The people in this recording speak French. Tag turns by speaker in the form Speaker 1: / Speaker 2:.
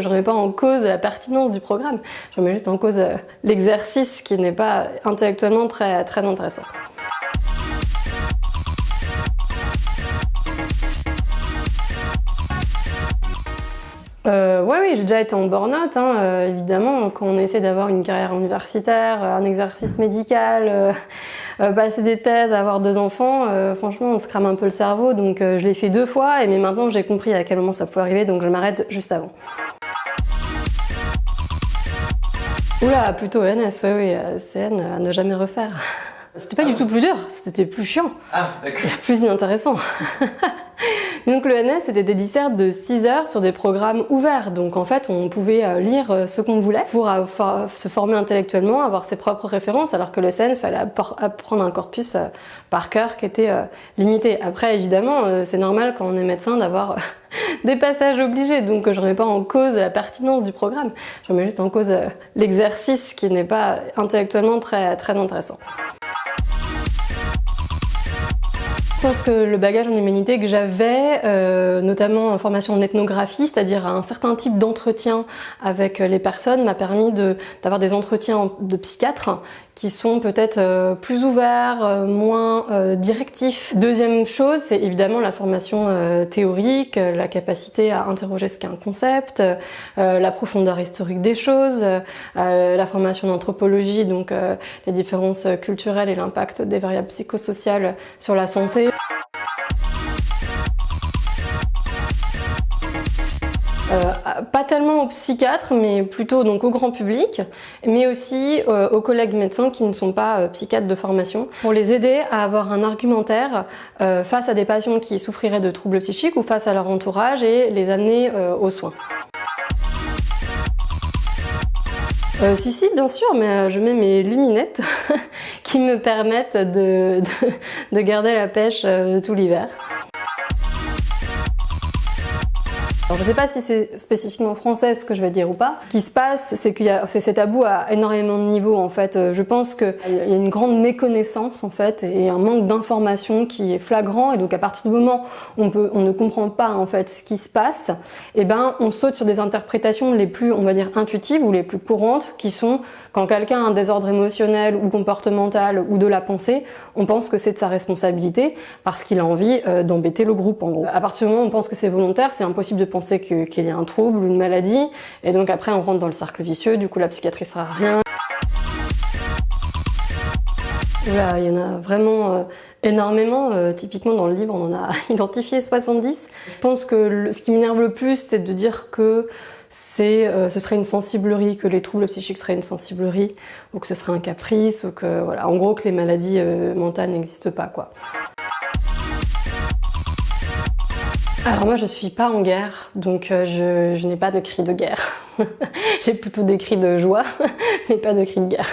Speaker 1: Je remets pas en cause la pertinence du programme, je remets juste en cause l'exercice qui n'est pas intellectuellement très intéressant. Oui, j'ai déjà été en burn-out, évidemment, quand on essaie d'avoir une carrière universitaire, un exercice médical, passer des thèses, avoir 2 enfants, franchement on se crame un peu le cerveau, donc je l'ai fait 2 fois, mais maintenant j'ai compris à quel moment ça pouvait arriver, donc je m'arrête juste avant. Oula, plutôt ENS, oui, CN, à ne jamais refaire. C'était pas du tout plus dur, c'était plus chiant.
Speaker 2: Ah, d'accord.
Speaker 1: Plus inintéressant. Donc le NS c'était des dissertes de 6 heures sur des programmes ouverts, donc en fait on pouvait lire ce qu'on voulait pour se former intellectuellement, avoir ses propres références, alors que le CN fallait apprendre un corpus par cœur qui était limité. Après évidemment c'est normal quand on est médecin d'avoir des passages obligés, donc je remets pas en cause la pertinence du programme, je remets juste en cause l'exercice qui n'est pas intellectuellement très intéressant. Je pense que le bagage en humanité que j'avais, notamment en formation en ethnographie, c'est-à-dire un certain type d'entretien avec les personnes, m'a permis d'avoir des entretiens de psychiatres qui sont peut-être plus ouverts, moins directifs. Deuxième chose, c'est évidemment la formation théorique, la capacité à interroger ce qu'est un concept, la profondeur historique des choses, la formation d'anthropologie, donc les différences culturelles et l'impact des variables psychosociales sur la santé. Pas tellement aux psychiatres, mais plutôt donc au grand public, mais aussi aux collègues médecins qui ne sont pas psychiatres de formation, pour les aider à avoir un argumentaire face à des patients qui souffriraient de troubles psychiques ou face à leur entourage et les amener aux soins. Si, bien sûr, mais je mets mes luminettes qui me permettent de garder la pêche tout l'hiver. Alors, je ne sais pas si c'est spécifiquement français ce que je vais dire ou pas. Ce qui se passe, c'est qu'il y a c'est tabou à énormément de niveaux en fait. Je pense qu'il y a une grande méconnaissance en fait et un manque d'information qui est flagrant, et donc à partir du moment où on ne comprend pas en fait ce qui se passe, et ben on saute sur des interprétations les plus, on va dire, intuitives ou les plus courantes, qui sont quand quelqu'un a un désordre émotionnel ou comportemental ou de la pensée, on pense que c'est de sa responsabilité parce qu'il a envie d'embêter le groupe en gros. À partir du moment où on pense que c'est volontaire, c'est impossible de penser qu'il y a un trouble ou une maladie, et donc après on rentre dans le cercle vicieux, du coup la psychiatrie sert à rien. Là, il y en a vraiment énormément, typiquement dans le livre on en a identifié 70. Je pense que ce qui m'énerve le plus, c'est de dire que ce serait une sensiblerie, que les troubles psychiques seraient une sensiblerie, ou que ce serait un caprice, ou que voilà, en gros que les maladies mentales n'existent pas, quoi. Alors moi je suis pas en guerre, donc je n'ai pas de cris de guerre. J'ai plutôt des cris de joie, mais pas de cris de guerre.